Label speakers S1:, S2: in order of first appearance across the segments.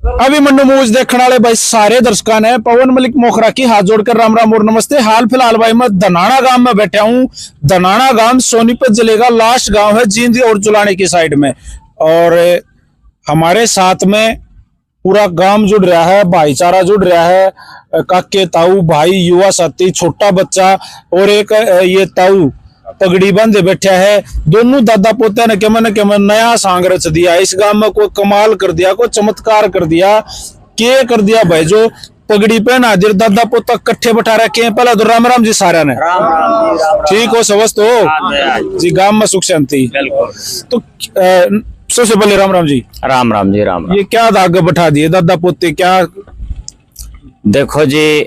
S1: अभिमन्यु मूज देखने वाले भाई सारे दर्शकों ने पवन मलिक मोखरा की हाथ जोड़कर राम राम और नमस्ते। हाल फिलहाल भाई मैं धनाना गांव में बैठा हूँ। धनाना गांव सोनीपत जिले का लास्ट गांव है, जींद और जुलानी की साइड में। और हमारे साथ में पूरा गांव जुड़ रहा है, भाईचारा जुड़ रहा है। काके ताऊ भाई, युवा साथी, छोटा बच्चा और एक ये ताऊ पगड़ी बंधे बैठा है। दोनों दादा पोते ने के मन नया सांग रच दिया। इस गांव में कोई कमाल कर दिया, कोई चमत्कार कर दिया। के कर दिया भाई, जो पगड़ी पहना दिर दादा पोता कट्ठे बैठा रखे हैं। पहले तो राम राम जी सारा ने। ठीक हो, स्वस्थ हो जी, गांव में सुख शांति। तो सबसे पहले राम राम जी।
S2: राम राम जी, राम राम।
S1: ये क्या आगे बैठा दिए दादा पोते? क्या
S2: देखो जी,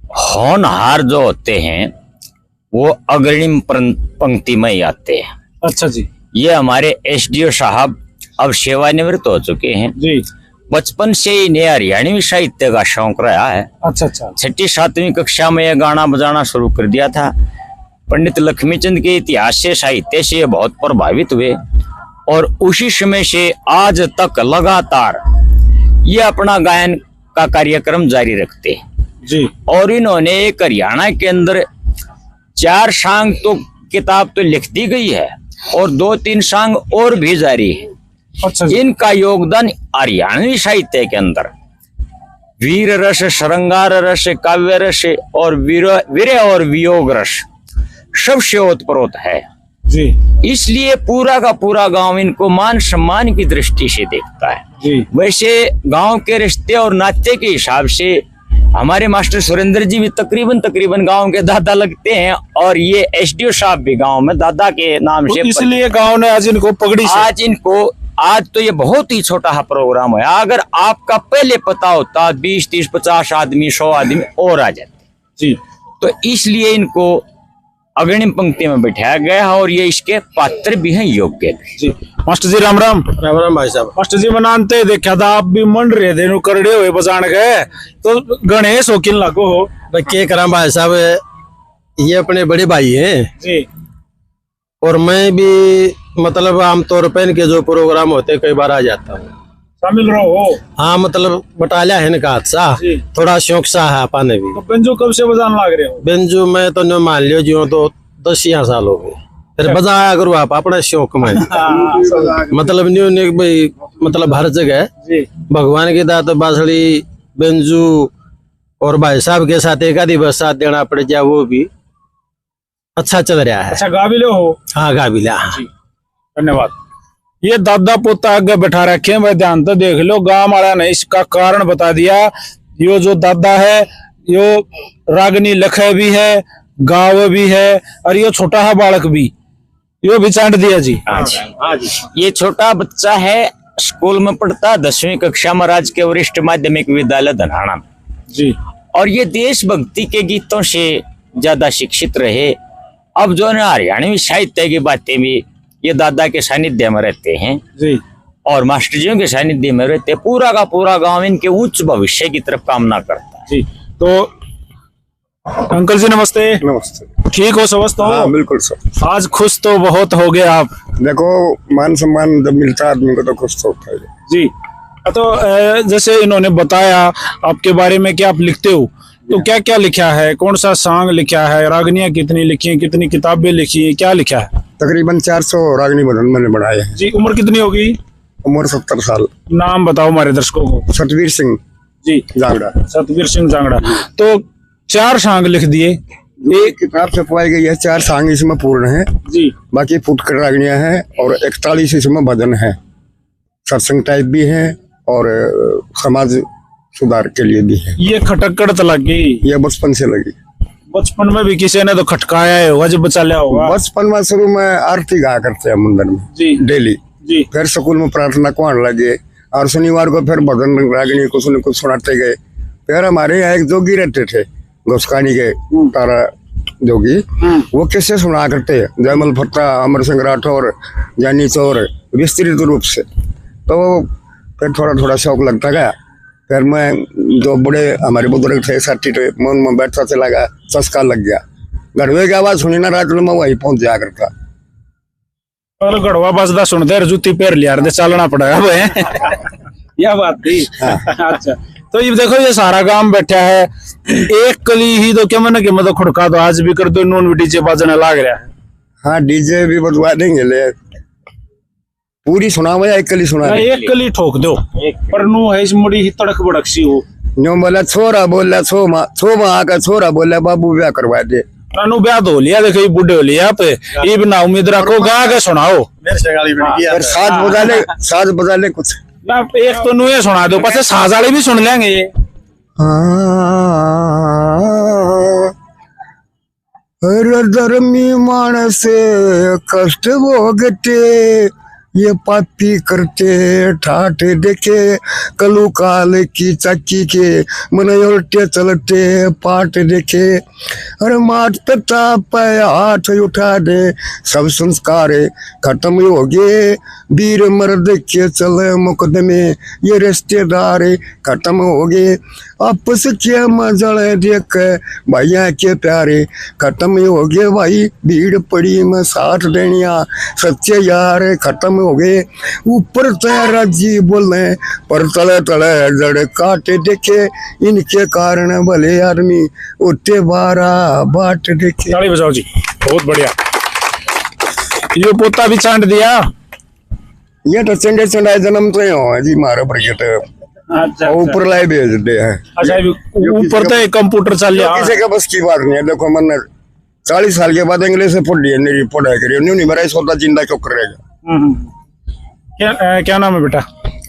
S2: होनहार जो होते हैं वो अग्रिम पंक्ति में ही आते हैं।
S1: अच्छा जी।
S2: ये हमारे एसडीओ साहब अब सेवानिवृत्त हो चुके हैं
S1: जी।
S2: बचपन से ही इन्हें हरियाणवी साहित्य का शौक रहा है।
S1: अच्छा अच्छा।
S2: 6ठी 7वीं कक्षा में यह गाना बजाना शुरू कर दिया था। पंडित लक्ष्मीचंद के इतिहास से, साहित्य से बहुत प्रभावित हुए और उसी समय से आज तक लगातार ये अपना गायन का कार्यक्रम जारी रखते हैं
S1: जी। और
S2: इन्होंने एक हरियाणा के अंदर 4 सांग तो किताब तो लिख दी गई है और 2-3 सांग और भी जारी है।
S1: अच्छा।
S2: इनका योगदान हरियाणवी साहित्य के अंदर वीर रस, श्रृंगार रस, काव्य रस और वीर और वियोग रस सबसे ओतप्रोत है
S1: जी।
S2: इसलिए पूरा का पूरा गांव इनको मान सम्मान की दृष्टि से देखता है
S1: जी।
S2: वैसे गांव के रिश्ते और नाते के हिसाब से हमारे मास्टर सुरेंद्र जी भी तकरीबन गांव के दादा लगते हैं और ये एसडीओ साहब भी गांव में दादा के नाम से।
S1: इसलिए गांव ने आज इनको पगड़ी से
S2: आज तो ये बहुत ही छोटा सा प्रोग्राम है। अगर आपका पहले पता होता 20, 30, 50 आदमी, 100 आदमी और आ जाते
S1: जी।
S2: तो इसलिए इनको अग्रिम पंक्ति में बैठाया गया है और ये इसके पात्र भी हैं, योग्य
S1: जी। मास्टर जी राम राम।
S3: राम राम भाई साहब।
S1: मास्टर जी मनाते देखा था आप भी मंड रहे थे, करड़े हुए बजान गए तो गणेश शौकीन लागो हो।
S3: क्या करा भाई साहब, ये अपने बड़े भाई हैं
S1: जी।
S3: और मैं भी मतलब आमतौर पर इनके जो प्रोग्राम होते कई बार आ जाता हूँ,
S1: शामिल रहो।
S3: हाँ मतलब बटालिया है इनका हादसा, थोड़ा शौक सा है पाने भी।
S1: तो बेंजो कब से बजान लाग रहे हो?
S3: बेंजो मैं तो नहीं मान लियो जो तो 10 साल हो गए, फिर बजाया करो आप अपने शौक में। मतलब न्यू भाई, मतलब हर जगह भगवान की दात बांसुरी, बेंजू और भाई साहब के साथ एक आधी बस साथ देना पड़ जाए, वो भी अच्छा चल रहा है।
S1: अच्छा, गाबिले हो?
S3: हाँ गाबिला।
S1: धन्यवाद। ये दादा पोता आगे बैठा रखे हैं भाई, ध्यान तो देख लो। गांव वाला ने इसका कारण बता दिया। यो जो दादा है यो रागनी लखे भी है, गाँव भी है और ये छोटा है बालक भी, यो भी चांट दिया जी।
S2: ये छोटा बच्चा है, स्कूल में पढ़ता, 10वीं कक्षा में राजकीय वरिष्ठ माध्यमिक विद्यालय धनाना
S1: जी।
S2: और ये देशभक्ति के गीतों से ज्यादा शिक्षित रहे। अब जो है हरियाणवी साहित्य की बातें भी ये दादा के सानिध्य में रहते हैं
S1: जी
S2: और मास्टर जियों के सानिध्य में रहते। पूरा का पूरा गांव इनके उच्च भविष्य की तरफ कामना करता है
S1: जी। तो अंकल जी नमस्ते।
S4: नमस्ते।
S1: ठीक हो, स्वस्थ हो?
S4: हाँ बिल्कुल सर।
S1: आज खुश तो बहुत हो गए आप।
S4: देखो, मान सम्मान जब मिलता है आदमी को तो खुश तो होता है
S1: जी। तो जैसे इन्होंने बताया आपके बारे में कि आप लिखते हो, तो क्या क्या लिखा है? कौन सा सॉन्ग लिखा है? रागनियां कितनी लिखी हैं? कितनी किताबें लिखी हैं? क्या लिखा है?
S4: तकरीबन 400 रागनी भजन मैंने बनाए हैं
S1: जी। उम्र कितनी होगी?
S4: उम्र 70 साल।
S1: नाम बताओ हमारे दर्शकों को।
S4: सतवीर सिंह
S1: जी
S4: जांगड़ा।
S1: सतवीर सिंह जांगड़ा। तो 4 सॉन्ग लिख दिए।
S4: एक किताब छपवाई गई है, 4 सॉन्ग इसमें पूर्ण है
S1: जी।
S4: बाकी फुटकर रागनियां हैं और 41 इसमें भजन है, सत्संग टाइप भी है और समाज सुधार के लिए भी है।
S1: ये खटकड़ लगी,
S4: ये बचपन से लगी।
S1: बचपन में भी किसी ने तो खटकाया होगा, जब बचा लिया होगा।
S4: बचपन में शुरू में आरती गा करते हैं मंदिर में
S1: जी
S4: डेली
S1: जी।
S4: फिर स्कूल में प्रार्थना को आने लगे और शनिवार को फिर भजन रागनी कुछ न कुछ सुनाते गए। फिर हमारे यहाँ एक जोगी रहते थे, घोसकानी के तारा जोगी, वो किससे सुना करते हैं, जयमल भट्टा, अमर सिंह राठौर, जानी चौर, विस्तृत रूप से। तो फिर थोड़ा थोड़ा शौक लगता गया। फिर मैं जो बड़े हमारे बुजुर्ग थे साठी थे, मैं उनमें बैठता चला गया, चस्का लग गया। गढ़वे की आवाज सुनी ना रात में मैं वहीं पहुंच जाया करता।
S1: और गढ़वा बजदा सुनते जूती पैर लिया चलना पड़ा। यह बात थी। अच्छा, तो ये देखो ये सारा गांव बैठा है, एक कली ही तो क्या मैंने कि मतलब खुड़का तो आज भी कर दो, नून डीजे बाजने लाग रहा है।
S4: हाँ डीजे भी बजवा देंगे, ले पूरी सुनाओ या एक कली सुना दे?
S1: एक कली ठोक दो, पर नू है इस मुड़ी ही तड़क भड़क सी हो।
S4: न्यू बोला छोरा बोला छो माँ आका छोरा बोला बाबू ब्याह करवा दे।
S1: नानू ब्याह तो हो लिया, देखो ये बुढ़े हो लिया पे, ये बिना उम्मीद रखो गा के सुनाओ।
S4: फिर साज बजा ले कुछ।
S1: एक तो नू ये सुना दो, पासे साज वाले भी सुन लेंगे ये।
S4: हर धर्मी मानस कष्ट भोगते, ये पापी करते ठाठ देखे, कलू काल की चक्की के मन उल्टे चलते पाठ देखे। अरे माट पिता पे हाथ उठा दे, सब संस्कार खत्म हो गए, वीर मर्द के चले मुकदमे, ये रिश्तेदार खत्म हो गए, आपस के मजल देख भैया के प्यारे खत्म हो गए भाई, भीड़ पड़ी में साथ देनिया सच्चे यार खत्म हो गए। ऊपर तेरा जी बोले पर तले तले जड़ काटे देखे, इनके कारण भले आदमी उठे बारा बाट देखे।
S1: ताली बजाओ जी, बहुत बढ़िया। ये पोता भी चांट दिया,
S4: ये तो चंडे चंडा जन्म तो हो जी मारे प्रगट।
S1: अच्छा,
S4: ऊपर लाई भेज दे है।
S1: अच्छा, ऊपर तो कंप्यूटर चल रहा है।
S4: किसी का बस की बात नहीं है। देखो मैंने 40 साल के बाद इंग्लिश से पढ़ाई करी, नहीं मेरा सोता जिंदा क्यों करेगा।
S1: क्या नाम है बेटा?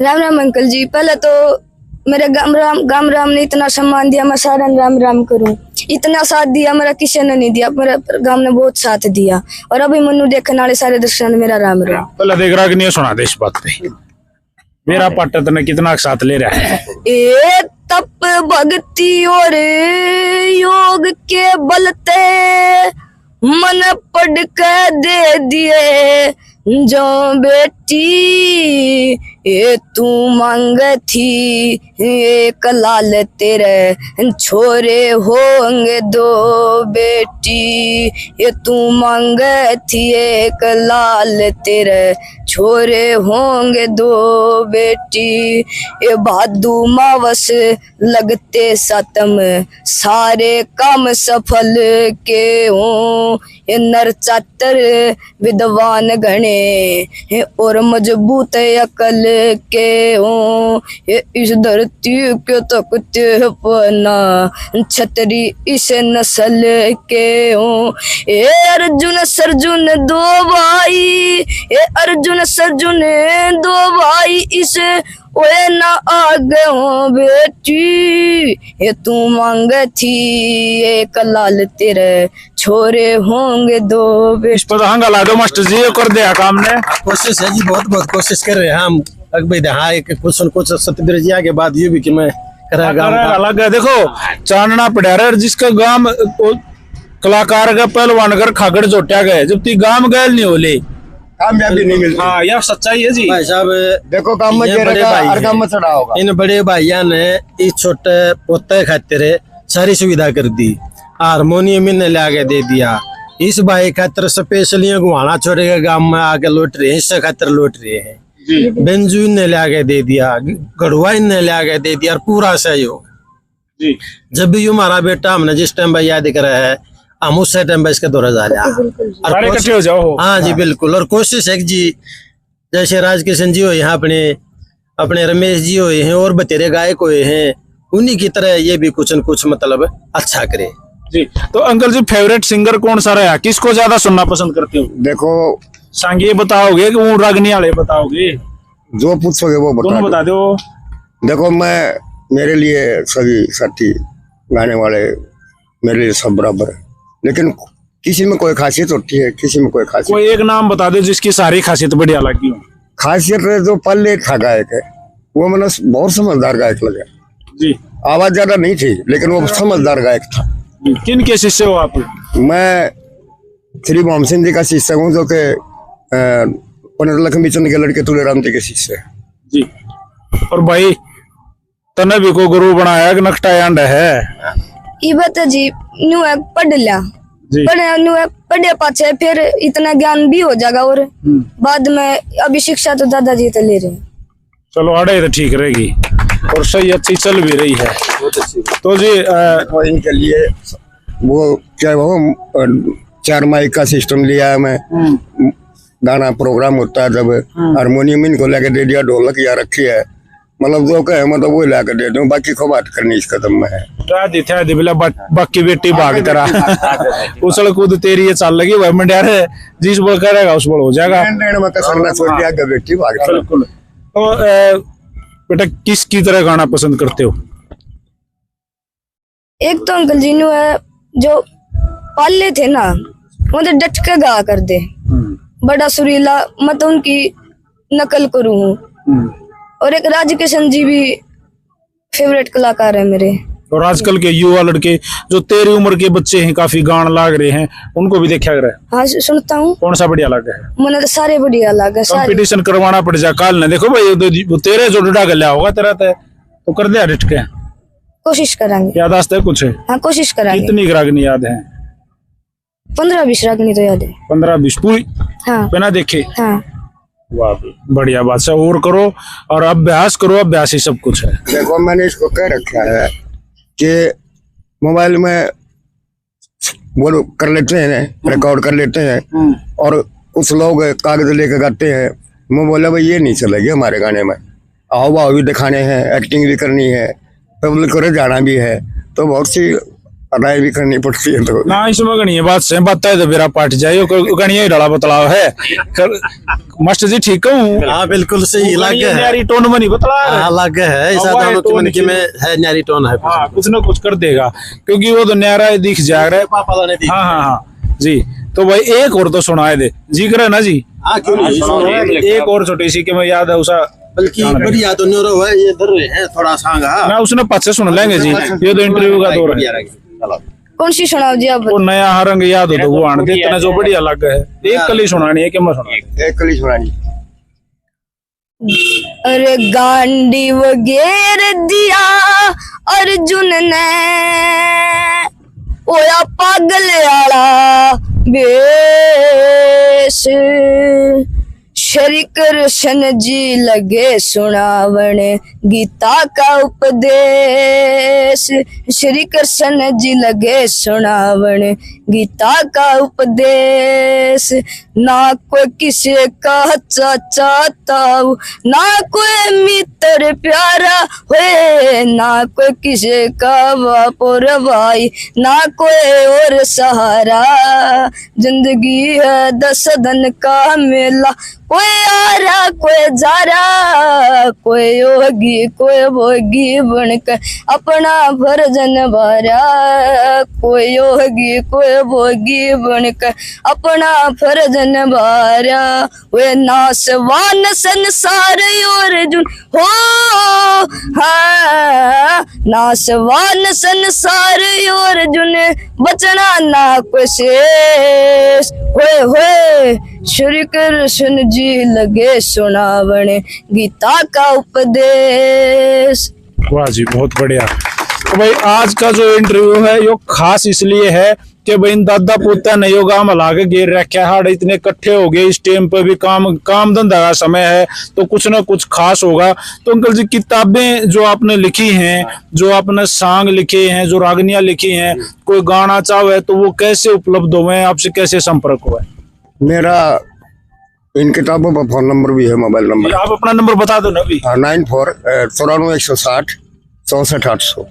S5: राम राम अंकल जी। पहले तो मेरे गाम राम ने इतना सम्मान दिया, मैं सारा राम राम करूं। इतना साथ दिया मेरा किसी ने नहीं दिया, मेरे गांव ने बहुत साथ दिया। और अभी मनु देखने वाले सारे दर्शन मेरा राम राम।
S1: पहले देख रहा कि नहीं सुना दे इस बात पे, मेरा पाटत ने कितना साथ ले रहा है।
S5: ए तप भक्ति और योग के बलते, मन पढ़ के दे दिए जो बेटी, ये तू मांग थी एक लाल तेरे छोरे होंगे दो बेटी, ये तू मांग थी एक लाल तेरे छोरे होंगे दो बेटी। ये भादू मावस लगते सातम, सारे काम सफल के हों, ये नर चातर विद्वान गणे और मजबूत अकल के हों, ये इस धरती के तकते पना छतरी इस नस्ल के हों। ये अर्जुन सर्जुन दो भाई, ये अर्जुन सर्जुन दो भाई, इस ओए ना आगे हो बेटी, ये तू मांग थी एक लाल तेरे छोरे होंगे दो बेटी।
S1: इस पर हंगा ला दो मास्टर जी, कर दिया काम ने।
S3: कोशिश है जी, बहुत कोशिश कर रहे हैं हम। भाई हाँ, एक कुछ सतबीर जी के बाद ये भी कि मैं
S1: अलग है। देखो चांदना पड़ियार जिसका गांव कलाकार का पहलवान कर खागड़ जोटिया गए, जब ती गांव गैल नहीं होले
S4: कामयाबी नहीं मिलती।
S1: हाँ यह सच्चाई है जी।
S3: भाई साहब
S4: देखो काम में हर काम में चढ़ा होगा।
S3: इन बड़े भाइया ने इस छोटे पोते खातिर सारी सुविधा कर दी, हारमोनियम इन्हें लाके दे दिया। इस भाई खातिर स्पेशली गुहाना छोरे के गांव में आके लौट रहे हैं, इससे खातिर लौट रहे हैं। बेंजू ने लाके दे दिया, गढ़वा ने लाके दे दिया, और पूरा सहयोग
S1: जी।
S3: जब भी हमारा बेटा हमने जिस टाइम भाई याद करा है, हम उस टाइम इसका दौरा जा
S1: सारे इकट्ठे हो जाओ।
S3: हाँ जी बिल्कुल। और कोशिश है जी, जैसे राजकिशन जी हो यहाँ अपने रमेश जी हुए हैं और बतेरे गायक हुए हैं, उन्हीं की तरह ये भी कुछ न कुछ मतलब अच्छा करे
S1: जी। तो अंकल जी फेवरेट सिंगर कौन सा रहा, किसको ज्यादा सुनना पसंद करते हो?
S4: देखो
S1: सांगी बताओगे कि वो रागनी वाले बताओगे?
S4: जो पूछोगे वो
S1: दोनों बता दो।
S4: देखो मेरे लिए सभी साथी गाने वाले मेरे लिए सब बराबर है, लेकिन किसी में कोई खासियत होती है, किसी में कोई खासियत।
S1: कोई एक नाम बता दो जिसकी सारी खासियत बढ़िया लगी हो।
S4: खासियत जो पहले था गायक है, वो मैंने बहुत समझदार गायक लगा
S1: जी।
S4: आवाज ज्यादा नहीं थी लेकिन वो समझदार गायक था।
S1: किन के शिष्य हो आप?
S4: मैं श्री मोहम्मद सिंह जी का शिष्य हूँ, जो कि पंडित लक्ष्मी चंद के लड़के तुलेराम जी के शिष्य है
S1: जी। और भाई तने भी को गुरु बनाया कि नकटायांड है?
S5: ये बता जी, न्यू है पढ़ लिया, पढ़े पाछे फिर इतना ज्ञान भी हो जाएगा, और बाद में अभी शिक्षा तो दादाजी तो ले रहे हैं।
S1: चलो आड़े तो ठीक रहेगी और सही अच्छी चल भी रही है। तो जी
S4: तो इनके लिए वो क्या वो 4 माइक का सिस्टम लिया है मैं। गाना प्रोग्राम होता है जब हारमोनियम इनको लेके दे दिया, ढोलक या रखी है, मतलब जो कहे मतलब वो लेकर दे दूं, बाकी को बात करनी इस कदम में है।
S1: थे बिला बाकी बेटी भाग तरह उछल कूद तेरी ये चाल लगी वह मंडिया रे जिस बोल करेगा उस बोल हो जाएगा।
S4: में कसरना छोड़ दिया कि बेटी भाग तरह।
S1: बिल्कुल। तो बेटा किसकी तरह गाना पसंद करते हो?
S5: एक तो अंकल जी नु है जो पाले थे ना, वो तो डट के गा कर दे, बड़ा सुरीला, मैं तो उनकी नकल करूं हूँ। और एक राज किशन जी भी फेवरेट कलाकार है मेरे।
S1: और आजकल के युवा लड़के जो तेरी उम्र के बच्चे हैं काफी गान लाग रहे हैं, उनको भी देखा रहा है?
S5: हाँ सुनता हूँ।
S1: कौन सा बढ़िया लगा है?
S5: मैंने तो सारे बढ़िया लगा।
S1: कंपटीशन करवाना पड़ जा काल ने, देखो भाई वो तेरे जो डुडा गल्या होगा तेरा तो कर दिया रिट के।
S5: कोशिश करेंगे।
S1: यादाश्त है कुछ?
S5: हाँ कोशिश करेंगे।
S1: कितनी रागनी याद है?
S5: 15-20 रागनी तो याद है।
S1: 15-20 पूरी?
S5: हाँ
S1: बिना देखे?
S5: हाँ।
S1: वाह बढ़िया बात है। और करो और अभ्यास करो, अभ्यास ही सब कुछ है।
S4: देखो मैंने इसको कह रखा है कि मोबाइल में वो कर लेते हैं, रिकॉर्ड कर लेते हैं, और कुछ लोग कागज लेके गाते हैं। मैं बोला भाई ये नहीं चलेगी हमारे गाने में, आओ भाव भी दिखाने हैं, एक्टिंग भी करनी है, पब्लिक को जाना भी है, तो बहुत सी अदाई भी करनी पड़ती है। तो
S1: ना इसमें गणी है बात से बात है तो मेरा पार्ट जाए गणिया ही डाला बतलाव है मास्टर जी। ठीक हूँ?
S3: हाँ बिल्कुल सही लग है।
S1: न्यारी टोन में नहीं बतला
S3: हाँ लग है ऐसा दोनों की मन की में है, न्यारी टोन है।
S1: हाँ कुछ ना कुछ कर देगा क्योंकि वो तो न्यारा दिख जा रहा है।
S3: पापा ने
S1: हाँ हाँ हाँ जी। तो भाई एक और तो सुनाए दे जी करे ना जी।
S3: हाँ क्यों नहीं,
S1: एक और छोटी सी कि मैं याद है उसा
S3: बल्कि बढ़िया तो न्यूरो है ये दर है थोड़ा सांगा
S1: ना उसने पच्चे सुन लेंगे जी। ये तो इंटरव्यू का दौर है।
S5: कौन सी सुनाओ जी आप?
S1: वो नया रंग याद हो तो वो आने इतना जो बढ़िया लग है। एक कली सुनानी है कि मैं सुना?
S4: एक कली सुनानी।
S5: अरे गांडी वगैर दिया अर्जुन ने, ओया पागल आला बेस, श्री कृष्ण जी लगे सुनावण गीता का उपदेश, श्री कृष्ण जी लगे सुनावण गीता का उपदेश। ना कोई किसी का चाचा ताऊ, ना कोई मित्र प्यारा हुए, ना कोई किसी का बाप और भाई, ना कोई और सहारा। जिंदगी है 10 दिन का मेला, कोई आ रहा कोई जा रहा, कोई योगी कोई भोगी बनकर अपना फर्ज निभारा, कोई योगी कोई भोगी बनकर अपना फर्ज निभारा। वे नासवान संसार अर्जुन हो, हाँ नासवान संसार अर्जुन, बचना ना कोई शेष। होए श्री कृष्ण जी लगे सुनावण गीता का उपदेश।
S1: वाह जी बहुत बढ़िया। तो भाई आज का जो इंटरव्यू है यो खास इसलिए है कि भाई दादा पोता ने यो गांव लाके गिर रखे हाड़ इतने इकट्ठे हो गए। इस टाइम पे भी काम धंधा का समय है तो कुछ ना कुछ खास होगा। तो अंकल जी किताबें जो आपने लिखी हैं, जो आपने सॉन्ग लिखे हैं, जो रागनियां लिखी हैं, कोई गाना चाहे तो वो कैसे उपलब्ध हुए, आपसे कैसे संपर्क हुआ?
S4: मेरा इन किताबों पर फोन नंबर भी है, मोबाइल नंबर।
S1: आप अपना नंबर बता दो ना अभी।
S4: 94-94-160-64-800।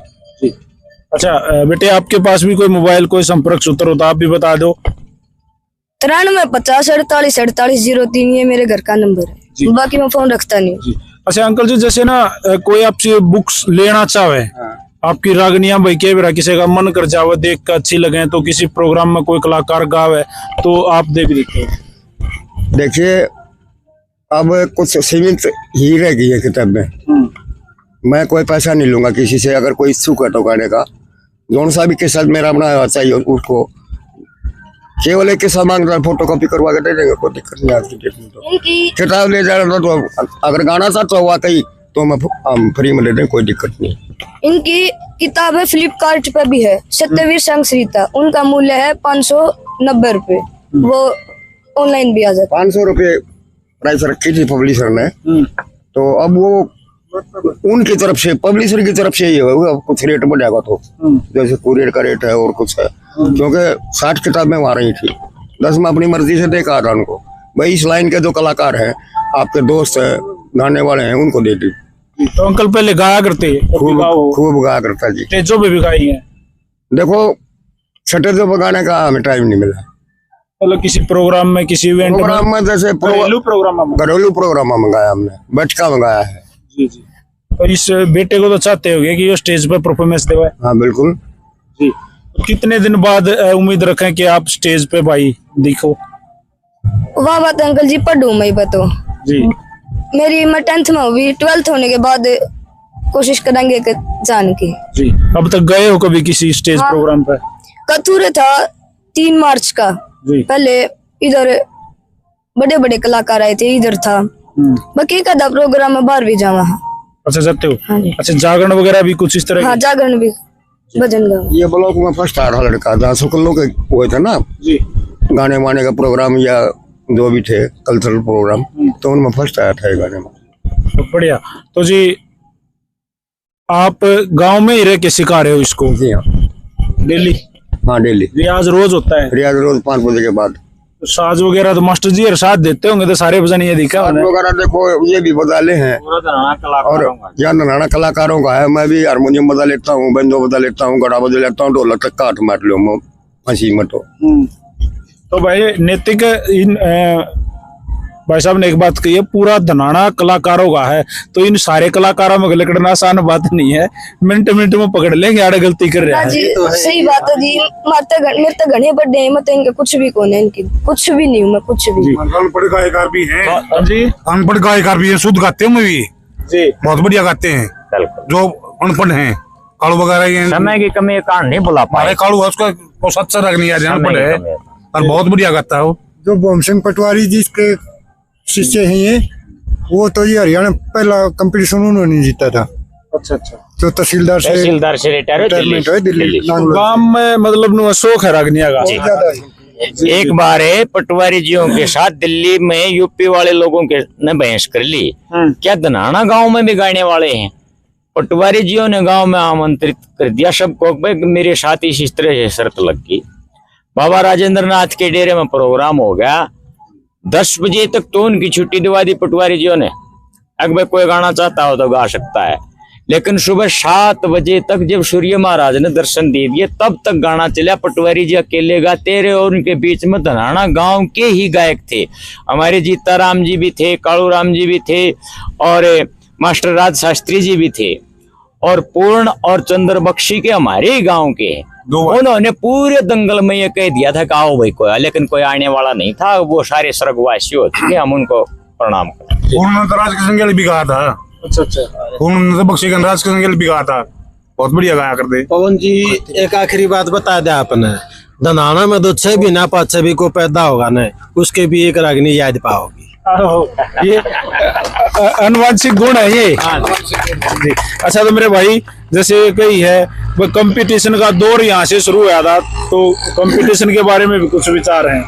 S1: अच्छा बेटे आपके पास भी कोई मोबाइल कोई संपर्क सूत्र हो तो आप भी बता दो।
S5: 93-50-48-48-03 ये मेरे घर का नंबर है, बाकी मैं फोन रखता नहीं।
S1: अच्छा अंकल जी जैसे ना कोई आपसे बुक्स लेना चाहे, आपकी रागनियां भाई के बेरा किसी का मन कर जावे देख कर अच्छी लगे तो किसी प्रोग्राम में कोई कलाकार गावे तो आप दे भी देते हो?
S4: देखिए अब कुछ सीमित ही रह गई है किताब में। मैं कोई पैसा नहीं लूंगा किसी से। अगर कोई इच्छुक है तो गाने का जौन सा भी के साथ मेरा बनाया चाहिए उसको केवल एक किस्सा मांग रहा, फोटो कॉपी करवा के दे देंगे, कोई दिक्कत नहीं। आज की डेट में तो किताब ले जा रहा तो अगर गाना था तो वाकई तो मैं फ्री में दे दें, कोई दिक्कत नहीं।
S5: इनकी किताबें फ्लिपकार्ट पर भी है, सत्यवीर संगीता, उनका मूल्य है 590 रुपए, वो ऑनलाइन भी आ जाता है।
S4: 500 रुपये प्राइस रखी थी पब्लिशर ने, तो अब वो उनकी तरफ से, पब्लिशर की तरफ से ये होगा, कुछ रेट बढ़ेगा तो जैसे कुरियर का रेट है और कुछ है, क्योंकि 60 किताबें वहां रही थी, 10 मैं अपनी मर्जी से देखा था उनको, भाई इस लाइन के जो कलाकार हैं, आपके दोस्त है, गाने वाले हैं, उनको दे दी।
S1: तो अंकल पहले गाया करते,
S4: खूब गाया करता जी।
S1: स्टेजों पे भी गाई है?
S4: देखो छठे जो बगाने का हमें टाइम नहीं मिला,
S1: मतलब किसी प्रोग्राम में, किसी इवेंट
S4: प्रोग्राम में, जैसे
S1: घरेलू प्रोग्राम में?
S4: घरेलू प्रोग्राम में गाया हमने, बैठका में गाया है।
S1: जी जी। और इस बेटे को तो चाहते होगे कि वो स्टेज पर परफॉर्मेंस दे?
S4: हाँ बिल्कुल
S1: जी। तो कितने दिन बाद उम्मीद रखें कि आप स्टेज पे भाई दिखो?
S5: वाह बात अंकल जी, पढ़ू मैं बतो
S1: जी।
S5: मैं 10th में हुई, 12th होने के बाद कोशिश करेंगे कि जान की।
S1: जी। अब तक गए हो कभी किसी स्टेज प्रोग्राम पर?
S5: कतूरे था 3 मार्च का,
S1: जी।
S5: पहले इधर बड़े बड़े कलाकार आए थे, इधर था। बाकी का प्रोग्राम में बाहर भी जावा।
S1: अच्छा जाते हो?
S5: हाँ जी।
S1: अच्छा, जागरण वगैरह भी कुछ इस तरह?
S5: हाँ, जागरण भी, भजन गावा।
S4: ये ब्लॉक में फर्स्ट आ रहा लड़का, जहाँ शुक्लों के हुए थे ना
S1: जी।
S4: गाने वाने का प्रोग्राम या जो भी थे कल्चरल प्रोग्राम, तो उनमें फर्स्ट आया था ये गाने में।
S1: तो बढ़िया। तो जी आप गांव में ही रह के सिखा रहे हो इसको?
S4: जी हाँ।
S1: डेली?
S4: हाँ डेली
S1: रियाज रोज होता है?
S4: रियाज रोज 5 बजे के बाद।
S1: तो साज वगैरह तो मास्टर जी साथ देते होंगे, तो सारे भजन ये दिखा
S4: साज वगैरह देखो ये भी बजा ले हैं, और यहाँ नराना कलाकारों का है। मैं भी हारमोनियम बजा लेता हूँ, बंदो बजा लेता हूँ, घड़ा बजा लेता हूँ, ढोलक तक काट मार लो हंसी मत हो।
S1: तो भाई नैतिक इन भाई साहब ने एक बात कही है, पूरा धनाना कलाकारों का है, तो इन सारे कलाकारों में गलकड़ना आसान बात नहीं है, मिनट मिनट में पकड़ लेंगे आड़े गलती कर रहा
S5: हाँ
S1: है।
S5: जी, सही बात है जी। मेरे तो घने बड़े हैं, मैं तो इनके कुछ भी कौन है, इनकी कुछ भी नहीं हूँ मैं, कुछ भी।
S6: अनपढ़ गायकार भी हैं।
S1: हाँ जी।
S6: अनपढ़ गायकार भी हैं, शुद्ध गाते हैं, भी
S1: जी
S6: बहुत बढ़िया गाते हैं। जो अनपढ़ हैं, कालू वगैरह ये
S2: समय की कमी के कारण नहीं बुला पाए।
S6: हमारे कालू है, उसका वो सच्चा रख नहीं, आज अनपढ़ है और बहुत बढ़िया गाता है वो।
S7: जो भीम सिंह पटवारी जी के शिष्य हैं ये, वो तो ये हरियाणा पहला कंपटीशन उन्होंने जीता था।
S1: अच्छा अच्छा।
S7: तो तहसीलदार से
S2: रिटायर
S7: रिटायरमेंट है दिल्ली।
S1: गांव में मतलब शौक है रागनिया का?
S7: ज्यादा है।
S2: एक बार है पटवारी जियों के साथ दिल्ली में यूपी वाले लोगों के ने बहस कर ली, क्या धनाना गांव में भी गाने वाले हैं? पटवारी जियों ने गांव में आमंत्रित कर दिया सबको, मेरे साथ इस तरह से शर्त लग गई। बाबा राजेंद्र नाथ के डेरे में प्रोग्राम हो गया, 10 बजे तक तो उनकी छुट्टी दिवा दी पटवारी जियों ने। अगर कोई गाना चाहता हो तो गा सकता है, लेकिन सुबह 7 बजे तक जब सूर्य महाराज ने दर्शन दे दिए तब तक गाना चला। पटवारी जी अकेले गाते रहे और उनके बीच में धनाना गांव के ही गायक थे। हमारे जीताराम जी भी थे, कालू राम जी भी थे, और मास्टर राज शास्त्री जी भी थे, और पूर्ण और चंद्र बख्शी के हमारे ही गाँव के हैं। उन्होंने पूरे दंगल में ये कह दिया था कि आओ भाई कोई, लेकिन कोई आने वाला नहीं था। वो सारे स्वर्गवासी होते थे, हम उनको प्रणाम करते।
S6: पूर्ण राज के संगेल भी गाया था।
S1: अच्छा अच्छा।
S6: पूर्ण बख्शी राज के संगेल भी गाया था, बहुत बढ़िया गाया करते।
S3: पवन जी एक आखिरी बात बता दिया आपने, धनाना में तो 6 भी ना 5 भी को पैदा होगा न, उसके भी एक रागनी याद पाओगी।
S1: ये अनुवांशिक गुण है ये। जी। अच्छा, तो मेरे भाई जैसे कही है वो कंपटीशन का दौर यहाँ से शुरू हुआ था, तो कंपटीशन के बारे में भी कुछ विचार हैं?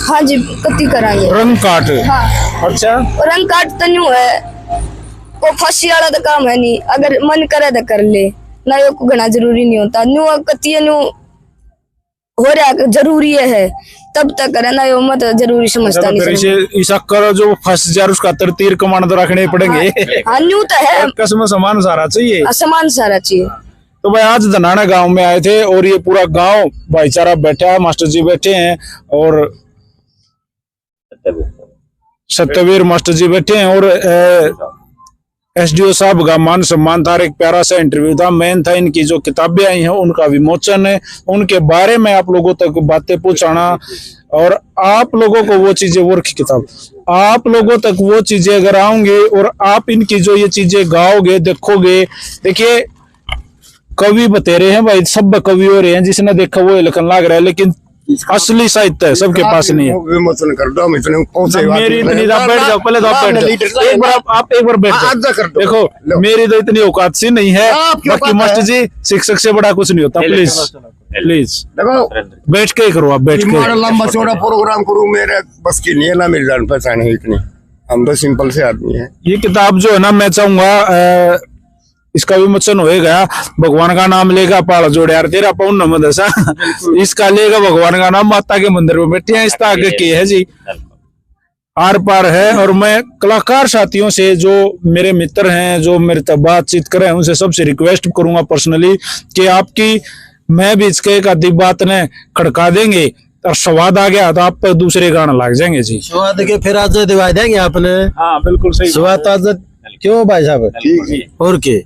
S5: हाँ जी, कति कराएंगे।
S1: रंग काट?
S5: हाँ।
S1: अच्छा।
S5: रंग काट तो न्यू है, वो फांसी वाला तो काम है नहीं, अगर मन करे तो कर ले ना, यो को घना जरूरी नहीं होता। न्यू कति न्यू हो रहा जरूरी है तब तक करे ना, यो मत जरूरी समझता नहीं।
S1: इसे ऐसा करो जो फंस जा उसका तीर कमान तो रखने पड़ेंगे।
S5: हाँ, न्यू तो है,
S1: कसम समान सारा चाहिए,
S5: असमान सारा चाहिए।
S1: तो भाई आज धनाना गांव में आए थे और ये पूरा गांव भाईचारा बैठा है, मास्टर जी बैठे हैं और सत्यवीर मास्टर जी बैठे हैं, और एसडीओ साहब का मान सम्मान था। एक प्यारा सा इंटरव्यू था, मेन था इनकी जो किताबें आई हैं उनका विमोचन है, उनके बारे में आप लोगों तक बातें पहुंचाना, और आप लोगों को वो चीजें, वो रखी किताब, आप लोगों तक वो चीजें अगर आओगे और आप इनकी जो ये चीजें गाओगे, देखोगे। देखिए कवि बतेरे हैं भाई, सब कवि हो रहे हैं, जिसने देखा वो लिखन लग रहा है, लेकिन असली साहित्य सबके पास नहीं है।
S4: विमोचन कर दो, इतने
S1: मेरी इतनी, बैठ जाओ पहले, तो आप बैठ जाओ, एक बार आप एक बार बैठ जाओ। देखो मेरी तो इतनी औकात सी नहीं है, बाकी मास्टर जी शिक्षक से बड़ा कुछ नहीं होता। प्लीज प्लीज
S4: देखो
S1: बैठ के ही करो, आप बैठ के।
S4: लंबा चौड़ा प्रोग्राम करूँ, मेरे बस की नहीं है ना, मेरी जान पहचान है इतनी। हम तो सिंपल से आदमी हैं।
S1: ये किताब जो है ना, मैं चाहूंगा इसका विमोचन होएगा, भगवान का नाम लेगा पाल जोड़ यार तेरा पौन नमद ऐसा इसका लेगा भगवान का नाम, माता के मंदिर में बैठे हैं, इस आगे के है जी, आर पार है। और मैं कलाकार साथियों से जो मेरे मित्र हैं, जो मेरे तक बातचीत कर रहे हैं, उनसे सबसे रिक्वेस्ट करूंगा पर्सनली कि आपकी मैं भी इसके एक आधी बात ने खड़का देंगे और स्वाद आ गया तो आप पर दूसरे गाना लग जाएंगे जी।
S3: स्वाद के फिर आज दिवा देंगे आपने।
S1: हाँ बिल्कुल सही।
S3: स्वाद आज क्यों भाई साहब, और के